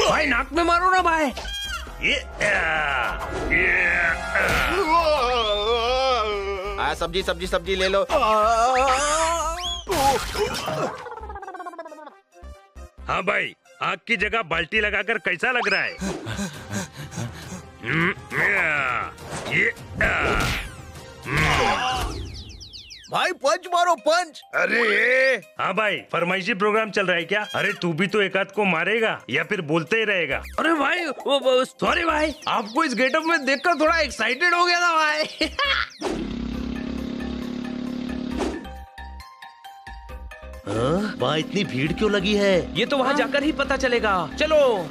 भाई नाक में मारो ना भाई। सब्जी सब्जी सब्जी ले लो। हाँ भाई, आग की जगह बाल्टी लगाकर कैसा लग रहा है? भाई पंच मारो पंच। अरे हाँ भाई, फरमाइशी प्रोग्राम चल रहा है क्या? अरे तू भी तो एक आध को मारेगा या फिर बोलते ही रहेगा? अरे भाई सॉरी भाई, आपको इस गेटअप में देखकर थोड़ा एक्साइटेड हो गया था भाई। वहाँ इतनी भीड़ क्यों लगी है? ये तो वहाँ जाकर ही पता चलेगा। चलो।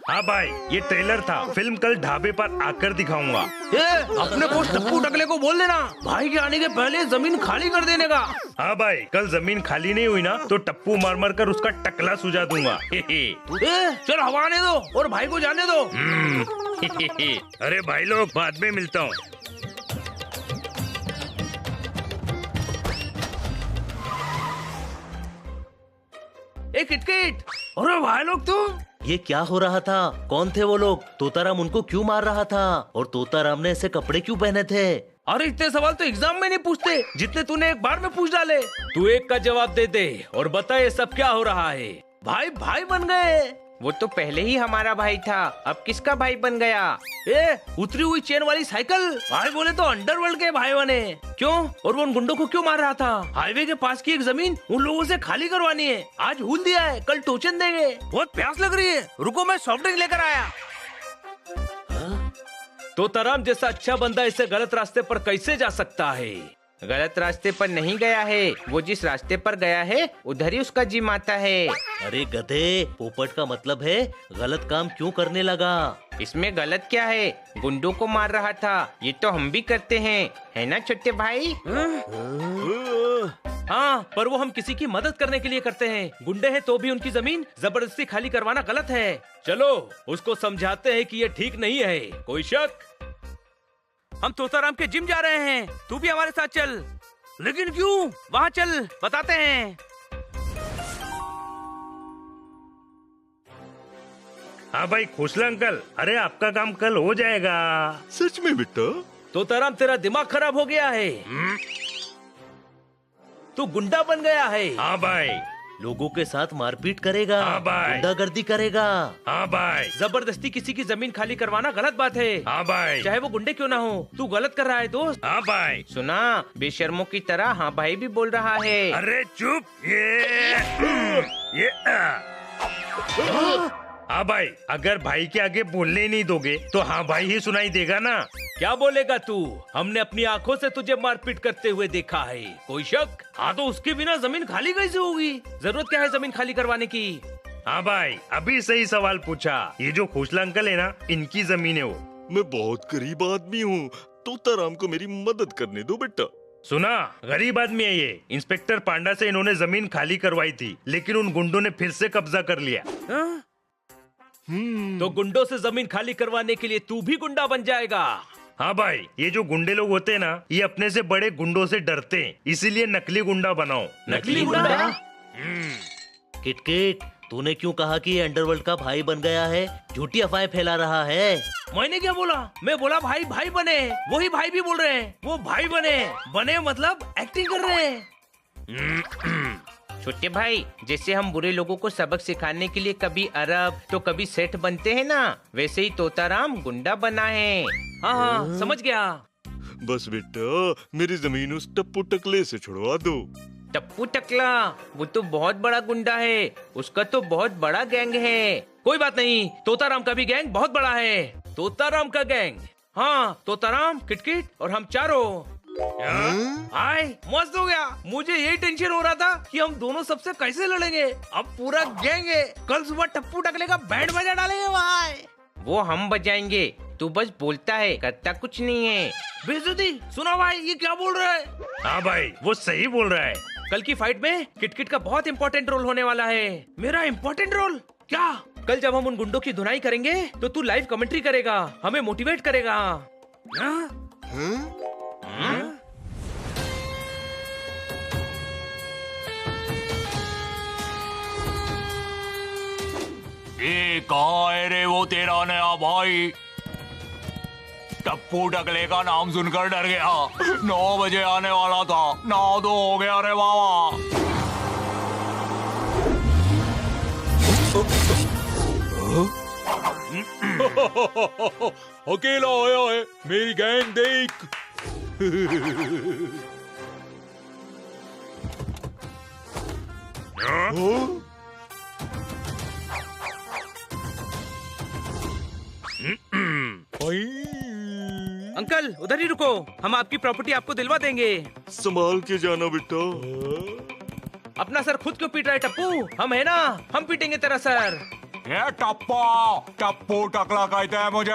हाँ भाई, ये ट्रेलर था। फिल्म कल ढाबे पर आकर दिखाऊंगा। अपने को टप्पू टकले को बोल देना भाई के आने के पहले जमीन खाली कर देने का। हाँ भाई, कल जमीन खाली नहीं हुई ना तो टप्पू मार मार कर उसका टकला सुझा दूंगा। चल हवा आने दो और भाई को जाने दो। अरे भाई लोग, बाद में मिलता हूँ। एक किटकिट। अरे भाई लोग तुम, ये क्या हो रहा था? कौन थे वो लोग? तोताराम उनको क्यों मार रहा था? और तोताराम ने ऐसे कपड़े क्यों पहने थे? अरे इतने सवाल तो एग्जाम में नहीं पूछते जितने तूने एक बार में पूछ डाले। तू एक का जवाब दे दे और बता ये सब क्या हो रहा है। भाई भाई बन गए। वो तो पहले ही हमारा भाई था, अब किसका भाई बन गया? उतरी हुई चेन वाली साइकिल। भाई बोले तो अंडरवर्ल्ड के भाई बने। क्यों? और वो उन गुंडों को क्यों मार रहा था? हाईवे के पास की एक जमीन उन लोगों से खाली करवानी है। आज हुल दिया है, कल टोचन देंगे। बहुत प्यास लग रही है, रुको मैं सॉफ्ट ड्रिंक लेकर आया। तोताराम जैसा अच्छा बंदा इसे गलत रास्ते पर कैसे जा सकता है? गलत रास्ते पर नहीं गया है, वो जिस रास्ते पर गया है उधर ही उसका जी माता है। अरे गधे, पोपट का मतलब है गलत काम क्यों करने लगा? इसमें गलत क्या है? गुंडों को मार रहा था, ये तो हम भी करते हैं, है ना छोटे भाई? हाँ, पर वो हम किसी की मदद करने के लिए करते हैं। गुंडे हैं तो भी उनकी जमीन जबरदस्ती खाली करवाना गलत है। चलो उसको समझाते हैं कि ये ठीक नहीं है। कोई शक? हम तोताराम के जिम जा रहे हैं, तू भी हमारे साथ चल। लेकिन क्यों? वहाँ चल, बताते हैं। हाँ भाई खोसला अंकल, अरे आपका काम कल हो जाएगा। सच में बेटा? तोताराम तेरा दिमाग खराब हो गया है। तू गुंडा बन गया है। हाँ भाई। लोगों के साथ मारपीट करेगा। हाँ भाई। गुंडागर्दी करेगा। हाँ भाई। जबरदस्ती किसी की जमीन खाली करवाना गलत बात है। हाँ भाई। चाहे वो गुंडे क्यों ना हो, तू गलत कर रहा है दोस्त। हाँ भाई। सुना, बेशर्मों की तरह हाँ भाई भी बोल रहा है। अरे चुप। ये हाँ भाई, अगर भाई के आगे बोलने ही नहीं दोगे तो हाँ भाई ही सुनाई देगा ना। क्या बोलेगा तू? हमने अपनी आंखों से तुझे मारपीट करते हुए देखा है। कोई शक? हाँ तो उसके बिना जमीन खाली कैसे होगी? जरूरत क्या है जमीन खाली करवाने की? हाँ भाई, अभी सही सवाल पूछा। ये जो खोसला अंकल है ना, इनकी जमीन है वो। मैं बहुत गरीब आदमी हूँ, तोताराम को मेरी मदद करने दो बेटा। सुना, गरीब आदमी है ये। इंस्पेक्टर पांडा से इन्होंने जमीन खाली करवाई थी, लेकिन उन गुंडों ने फिर से कब्जा कर लिया। तो गुंडों से जमीन खाली करवाने के लिए तू भी गुंडा बन जाएगा? हाँ भाई, ये जो गुंडे लोग होते हैं ना, ये अपने से बड़े गुंडों से डरते हैं, इसीलिए नकली गुंडा बनाओ। नकली गुंडा? किटकिट, तूने क्यों कहा कि ये अंडरवर्ल्ड का भाई बन गया है? झूठी अफवाहें फैला रहा है। मैंने क्या बोला? मैं बोला भाई भाई बने, वही भाई भी बोल रहे हैं वो भाई बने। बने मतलब एक्टिंग कर रहे हैं। छोटे भाई, जैसे हम बुरे लोगों को सबक सिखाने के लिए कभी अरब तो कभी सेठ बनते हैं ना, वैसे ही तोताराम गुंडा बना है। हाँ हाँ समझ गया। बस बेटा, मेरी जमीन उस टप्पू टकले से छुड़वा दो। टप्पू टकला? वो तो बहुत बड़ा गुंडा है, उसका तो बहुत बड़ा गैंग है। कोई बात नहीं, तोताराम का भी गैंग बहुत बड़ा है। तोताराम का गैंग? हाँ, तोताराम, किटकिट और हम चारों। हाय मस्त हो गया। मुझे यही टेंशन हो रहा था कि हम दोनों सबसे कैसे लड़ेंगे। अब पूरा गैंग है, कल सुबह टप्पू टकले का बैंड बजा डालेंगे भाई। वो हम बजाएंगे, तू बस बोलता है, करता कुछ नहीं है। बेइज्जती, सुनो भाई ये क्या बोल रहा है। हाँ भाई वो सही बोल रहा है। कल की फाइट में किटकिट का बहुत इंपॉर्टेंट रोल होने वाला है। मेरा इम्पोर्टेंट रोल क्या? कल जब हम उन गुंडों की धुनाई करेंगे तो तू लाइव कमेंट्री करेगा, हमें मोटिवेट करेगा। हाँ? ये कहाँ है रे वो तेरा नया भाई? टप्पू टकले का नाम सुनकर डर गया। 9 बजे आने वाला था, 9 हो गया रे बाबा। अकेला आया है, मेरी गैंग देख। अंकल उधर ही रुको, हम आपकी प्रॉपर्टी आपको दिलवा देंगे। संभाल के जाना बेटा। अपना सर खुद क्यों पीट रहा है टप्पू? हम है ना, हम पीटेंगे तेरा सर। ये टप्पू टकला कहते हैं मुझे।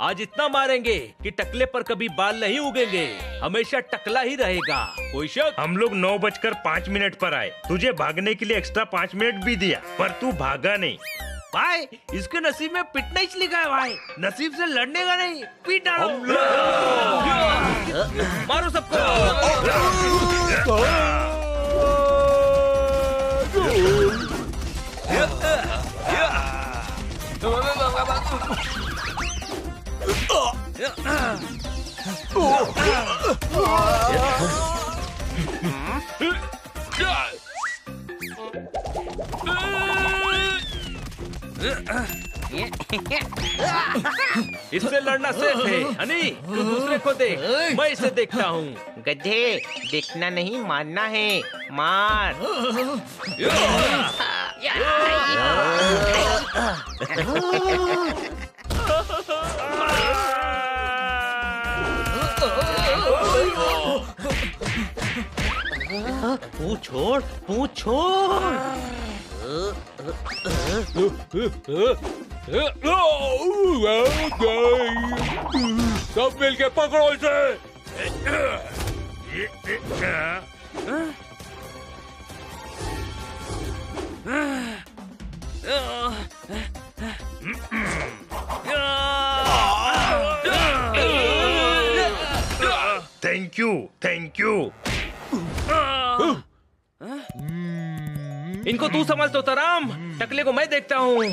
आज इतना मारेंगे कि टकले पर कभी बाल नहीं उगेंगे, हमेशा टकला ही रहेगा। कोई शक? हम लोग 9:05 पर आए, तुझे भागने के लिए एक्स्ट्रा 5 मिनट भी दिया, पर तू भागा नहीं। भाई इसके नसीब में पिटना ही लिखा है भाई, नसीब से लड़ने का नहीं। पीट डालो, मारो सबको। इससे लड़ना सेफ है। हनी तू दूसरे को देख, मैं इसे देखता हूँ। गधे, देखना नहीं मारना है, मार। पूछ छोड़, पूछ छोड़। सब मिलके पकड़ो इसे। Thank you, thank you. इनको तू संभाल तोताराम, टकले को मैं देखता हूँ।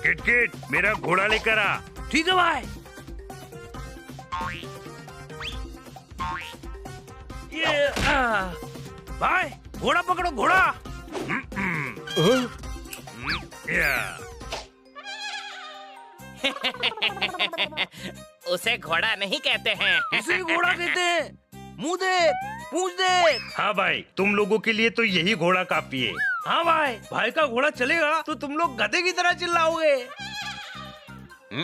किटकिट मेरा घोड़ा लेकर आ। ठीक है भाई। ये भाई घोड़ा पकड़ो, घोड़ा। उसे घोड़ा नहीं कहते हैं। इसे घोड़ा कहते हैं। मुंह देख, पूंछ देख। हाँ भाई, तुम लोगों के लिए तो यही घोड़ा काफी है। हाँ भाई, भाई का घोड़ा चलेगा तो तुम लोग गधे की तरह चिल्लाओगे।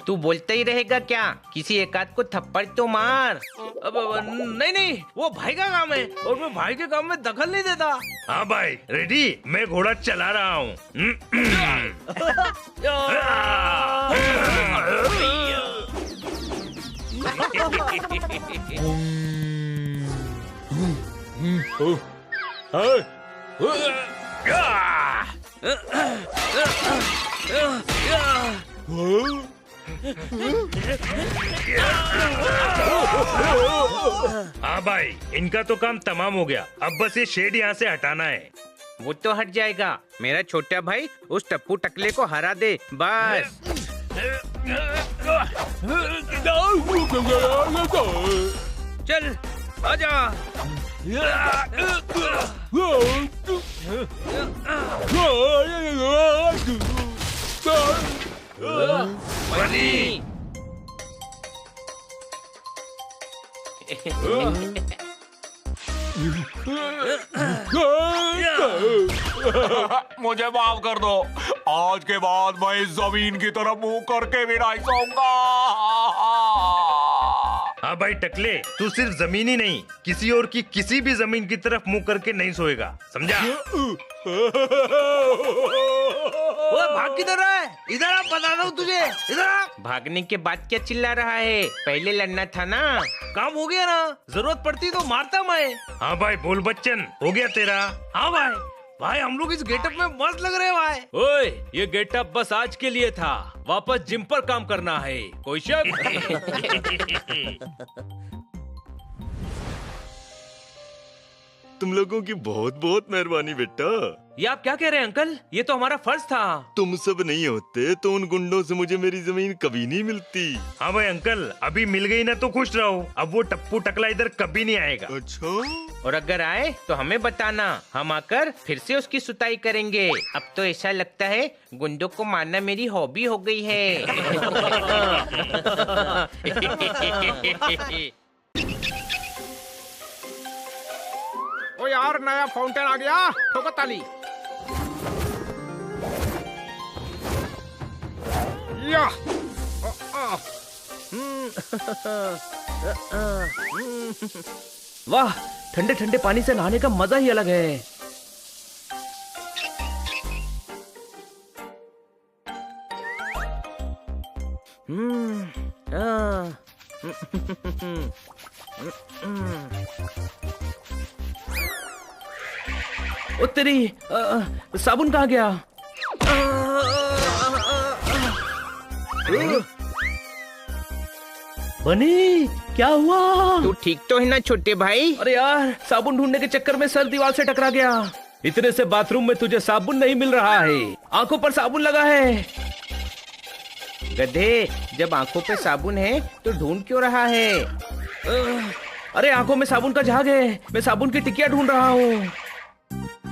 तू बोलता ही रहेगा क्या? किसी एक आध को थप्पड़ तो मार। अब नहीं नहीं, वो भाई का काम है और मैं भाई के काम में दखल नहीं देता। हाँ भाई रेडी, मैं घोड़ा चला रहा हूँ। हाँ भाई, इनका तो काम तमाम हो गया, अब बस ये शेड यहाँ से हटाना है। वो तो हट जाएगा, मेरा छोटा भाई उस टप्पू टकले को हरा दे बस। चल आजा। बनी। मुझे माफ कर दो, आज के बाद मैं इस जमीन की तरफ मुंह करके भी नहीं सोऊंगा। हाँ भाई टकले, तू सिर्फ जमीन ही नहीं, किसी और की किसी भी जमीन की तरफ मुंह करके नहीं सोएगा, समझा? ओए भाग किधर रहा है? इधर आ, बता रहा हूँ तुझे, इधर आ। भागने के बाद क्या चिल्ला रहा है? पहले लड़ना था ना। काम हो गया ना, जरूरत पड़ती तो मारता मैं। हाँ भाई बोल बच्चन, हो गया तेरा? हाँ भाई, भाई हम लोग इस गेटअप में मस्त लग रहे हैं भाई। ओए, ये गेटअप बस आज के लिए था, वापस जिम पर काम करना है, कोई शक? तुम लोगों की बहुत बहुत मेहरबानी बेटा। ये आप क्या कह रहे हैं अंकल? ये तो हमारा फर्ज था। तुम सब नहीं होते तो उन गुंडों से मुझे मेरी जमीन कभी नहीं मिलती। हाँ भाई अंकल, अभी मिल गई ना तो खुश रहो, अब वो टप्पू टकला इधर कभी नहीं आएगा। अच्छा, और अगर आए तो हमें बताना, हम आकर फिर से उसकी सुताई करेंगे। अब तो ऐसा लगता है गुंडों को मारना मेरी हॉबी हो गई है। ओ यार, नया फाउंटेन आ गया, ठोको ताली। या वाह, ठंडे ठंडे पानी से नहाने का मजा ही अलग है। ओ तेरी, साबुन कहाँ गया? बनी, क्या हुआ? तू ठीक तो है ना छोटे भाई? अरे यार, साबुन ढूंढने के चक्कर में सर दीवार से टकरा गया। इतने से बाथरूम में तुझे साबुन नहीं मिल रहा है, आंखों पर साबुन लगा है। गधे, जब आंखों पे साबुन है तो ढूंढ क्यों रहा है? अरे आंखों में साबुन का झाग है, मैं साबुन की टिकिया ढूंढ रहा हूँ।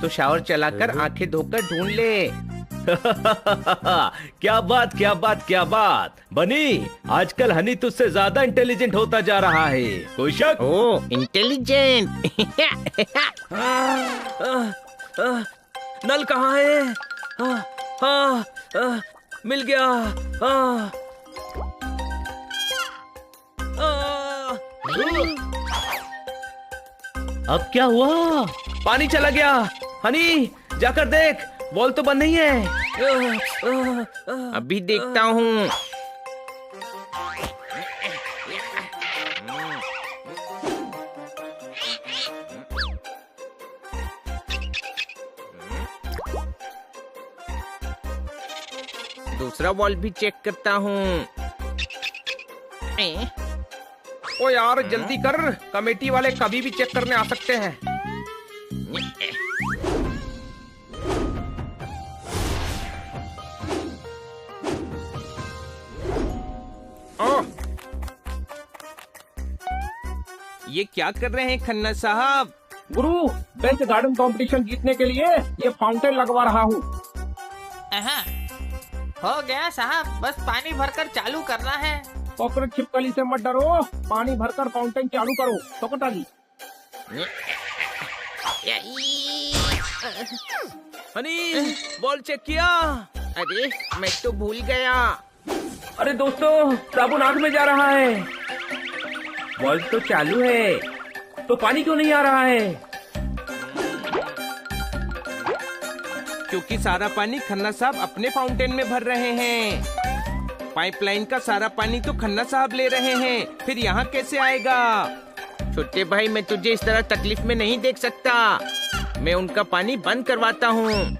तो शावर चलाकर आंखें धोकर ढूंढ ले। क्या बात, क्या बात, क्या बात। बनी, आजकल हनी तुझसे ज्यादा इंटेलिजेंट होता जा रहा है, कोई शक? ओ, इंटेलिजेंट। नल कहाँ है? मिल गया। अब क्या हुआ? पानी चला गया। हनी, जाकर देख, बॉल तो बंद नहीं है। अभी देखता हूँ। दूसरा बॉल भी चेक करता हूँ। ओ यार, जल्दी कर, कमेटी वाले कभी भी चेक करने आ सकते हैं। ये क्या कर रहे हैं खन्ना साहब? गुरु, बेस्ट गार्डन कंपटीशन जीतने के लिए ये फाउंटेन लगवा रहा हूँ। हो गया साहब, बस पानी भरकर चालू करना है। कॉकरोच छिपकली से मत डरो, पानी भरकर फाउंटेन चालू करो। ठोको ताली। हनी, बॉल चेक किया? अरे, मैं तो भूल गया। अरे दोस्तों, साबुन आंख में जा रहा है। बॉल तो चालू है, तो पानी क्यों नहीं आ रहा है? क्योंकि सारा पानी खन्ना साहब अपने फाउंटेन में भर रहे हैं। पाइपलाइन का सारा पानी तो खन्ना साहब ले रहे हैं, फिर यहाँ कैसे आएगा? छोटे भाई, मैं तुझे इस तरह तकलीफ में नहीं देख सकता। मैं उनका पानी बंद करवाता हूँ।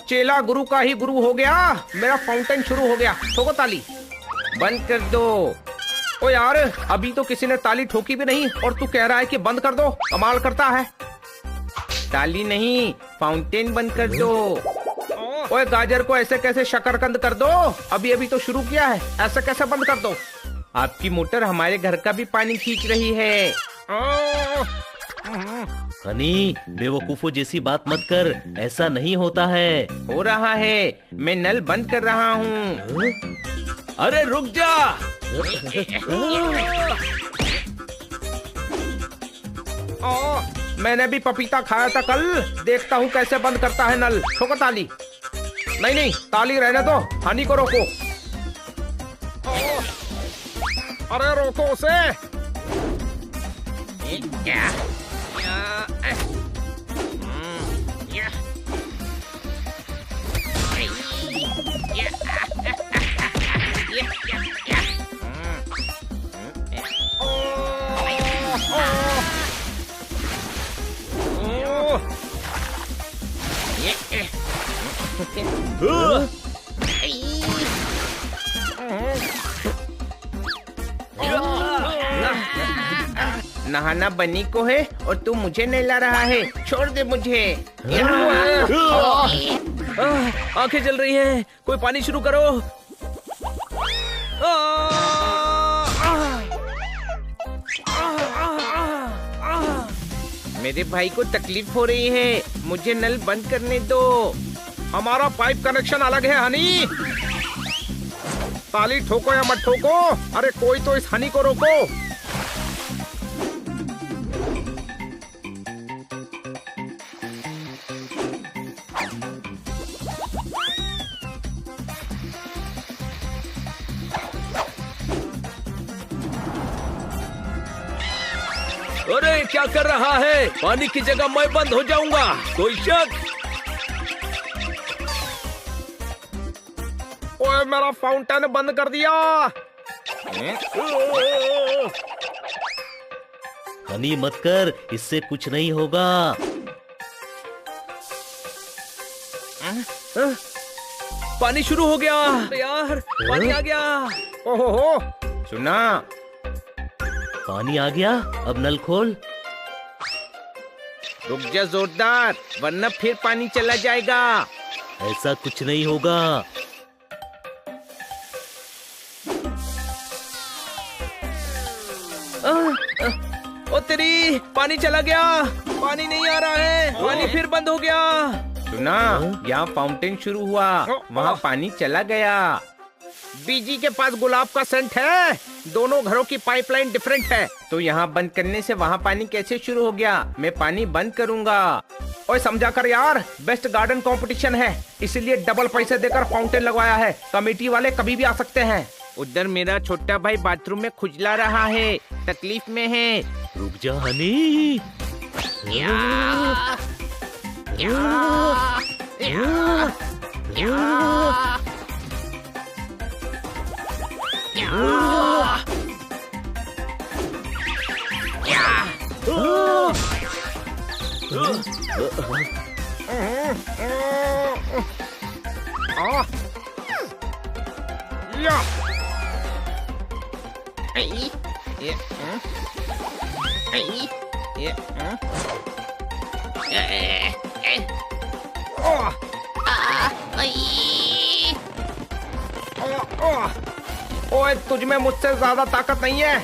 चेला गुरु का ही गुरु हो गया, मेरा फाउंटेन शुरू हो गया। ठोको ताली। बंद कर दो। ओ यार, अभी तो किसी ने ताली ठोकी भी नहीं और तू कह रहा है कि बंद कर दो। कमाल करता है। ताली नहीं, फाउंटेन बंद कर दो। ओए गाजर को ऐसे कैसे शकरकंद कर दो? अभी अभी तो शुरू किया है, ऐसे कैसे बंद कर दो? आपकी मोटर हमारे घर का भी पानी खींच रही है। हनी, बेवकूफों जैसी बात मत कर, ऐसा नहीं होता है। हो रहा है, मैं नल बंद कर रहा हूँ। अरे रुक जा। मैंने भी पपीता खाया था कल, देखता हूँ कैसे बंद करता है नल। ठोको ताली। नहीं नहीं, ताली रहने दो, हनी को रोको। अरे रोको उसे। नहाना बनी को है और तू मुझे नहला रहा है। छोड़ दे मुझे। आंखें जल रही हैं, कोई पानी शुरू करो। मेरे भाई को तकलीफ हो रही है, मुझे नल बंद करने दो। हमारा पाइप कनेक्शन अलग है हनी। ताली ठोको या मत ठोको, अरे कोई तो इस हनी को रोको। अरे क्या कर रहा है? पानी की जगह मैं बंद हो जाऊंगा, कोई शक? ओए मेरा फाउंटेन बंद कर दिया। हनी मत कर, इससे कुछ नहीं होगा। पानी शुरू हो गया यार, पानी आ गया। ओहो, सुना, पानी आ गया, अब नल खोल। रुक जा जोरदार, वरना फिर पानी चला जाएगा। ऐसा कुछ नहीं होगा। ओ तेरी, पानी चला गया, पानी नहीं आ रहा है, पानी फिर बंद हो गया। सुना, यहाँ फाउंटेन शुरू हुआ, वहाँ पानी चला गया। बीजी के पास गुलाब का सेंट है, दोनों घरों की पाइपलाइन डिफरेंट है। तो यहाँ बंद करने से वहाँ पानी कैसे शुरू हो गया? मैं पानी बंद करूँगा। ओए समझा कर यार, बेस्ट गार्डन कंपटीशन है, इसलिए डबल पैसे देकर फाउंटेन लगवाया है। कमेटी वाले कभी भी आ सकते हैं। उधर मेरा छोटा भाई बाथरूम में खुजला रहा है, तकलीफ में है। रुक जा हनी। ओए तुझ में मुझसे ज्यादा ताकत नहीं है।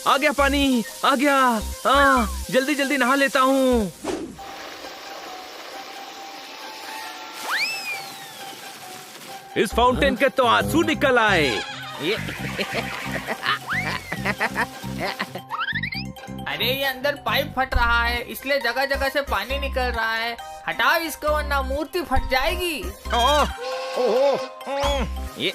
आ गया पानी, आ गया। जल्दी जल्दी नहा लेता हूँ। इस फाउंटेन के तो आंसू निकल आए। अरे ये अंदर पाइप फट रहा है, इसलिए जगह जगह से पानी निकल रहा है। हटाओ इसको वरना मूर्ति फट जाएगी। ये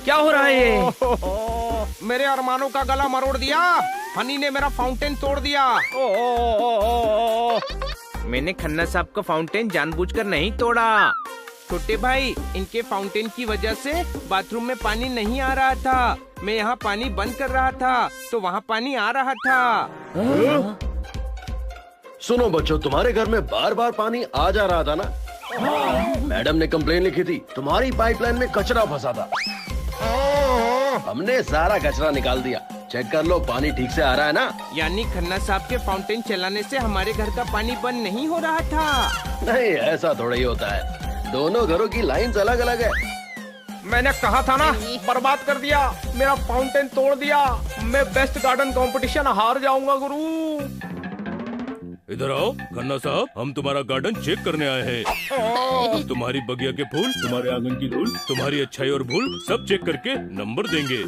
क्या हो रहा है ये? मेरे अरमानों का गला मरोड़ दिया। हनी ने मेरा फाउंटेन तोड़ दिया। मैंने खन्ना साहब का फाउंटेन जानबूझकर नहीं तोड़ा। छोटे भाई, इनके फाउंटेन की वजह से बाथरूम में पानी नहीं आ रहा था। मैं यहाँ पानी बंद कर रहा था तो वहाँ पानी आ रहा था। सुनो बच्चों, तुम्हारे घर में बार बार पानी आ जा रहा था ना? मैडम ने कंप्लेन लिखी थी, तुम्हारी पाइपलाइन में कचरा फंसा था। हमने सारा कचरा निकाल दिया। चेक कर लो, पानी ठीक से आ रहा है ना? यानी खन्ना साहब के फाउंटेन चलाने से हमारे घर का पानी बंद नहीं हो रहा था। नहीं, ऐसा थोड़ा ही होता है। दोनों घरों की लाइंस अलग अलग है। मैंने कहा था ना, बर्बाद कर दिया, मेरा फाउंटेन तोड़ दिया। मैं बेस्ट गार्डन कंपटीशन हार जाऊंगा गुरु। इधर आओ खन्ना साहब, हम तुम्हारा गार्डन चेक करने आए हैं। तुम्हारी बगिया के फूल, तुम्हारे आंगन की धूल, तुम्हारी अच्छाई और भूल सब चेक करके नंबर देंगे।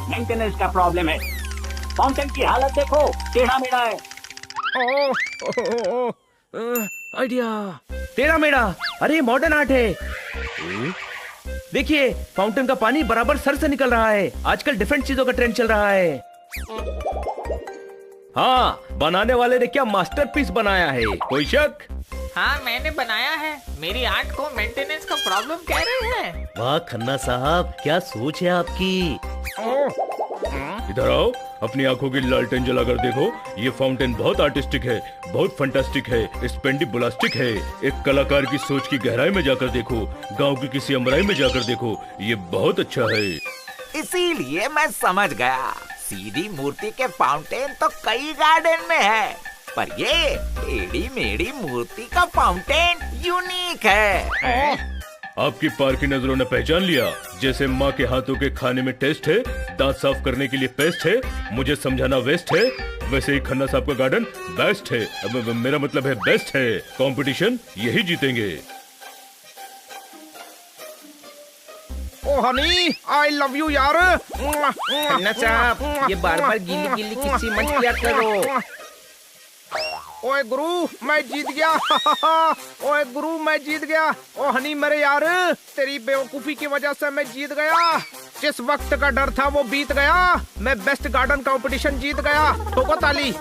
मेंटेनेंस का प्रॉब्लम है। फाउंटेन की हालत देखो, टेढ़ा मेढ़ा है। आइडिया, टेढ़ा मेढ़ा। अरे मॉडर्न आर्ट है। देखिए, फाउंटेन का पानी बराबर सर से निकल रहा है। आजकल डिफरेंट चीजों का ट्रेंड चल रहा है। हाँ, बनाने वाले ने क्या मास्टरपीस बनाया है, कोई शक? हाँ, मैंने बनाया है। मेरी आर्ट को मेंटेनेंस का प्रॉब्लम कह रहे हैं। वाह खन्ना साहब, क्या सोच है आपकी। इधर आओ, अपनी आंखों की लालटेन जलाकर देखो। ये फाउंटेन बहुत आर्टिस्टिक है, बहुत फंटास्टिक है, स्पेंडिबुलास्टिक है। एक कलाकार की सोच की गहराई में जाकर देखो, गांव की किसी अमराई में जाकर देखो, ये बहुत अच्छा है। इसीलिए मैं समझ गया, सीधी मूर्ति के फाउंटेन तो कई गार्डन में है, पर ये टेढ़ी मेढ़ी मूर्ति का फाउंटेन यूनिक है। आपकी पार की नजरों ने पहचान लिया। जैसे माँ के हाथों के खाने में टेस्ट है, दांत साफ करने के लिए पेस्ट है, मुझे समझाना वेस्ट है, वैसे ही खन्ना साहब का गार्डन बेस्ट है। अब मेरा मतलब है बेस्ट है। कंपटीशन यही जीतेंगे। ओ हनी, आई लव यू यार। खन्ना साहब, ये बार बार गीली गीली किसी मत किया करो। ओए गुरु, मैं जीत गया। ओए गुरु, मैं जीत गया। ओ हनी मेरे यार, तेरी बेवकूफी की वजह से मैं जीत गया। जिस वक्त का डर था वो बीत गया। मैं बेस्ट गार्डन कंपटीशन जीत गया। ठोको ताली।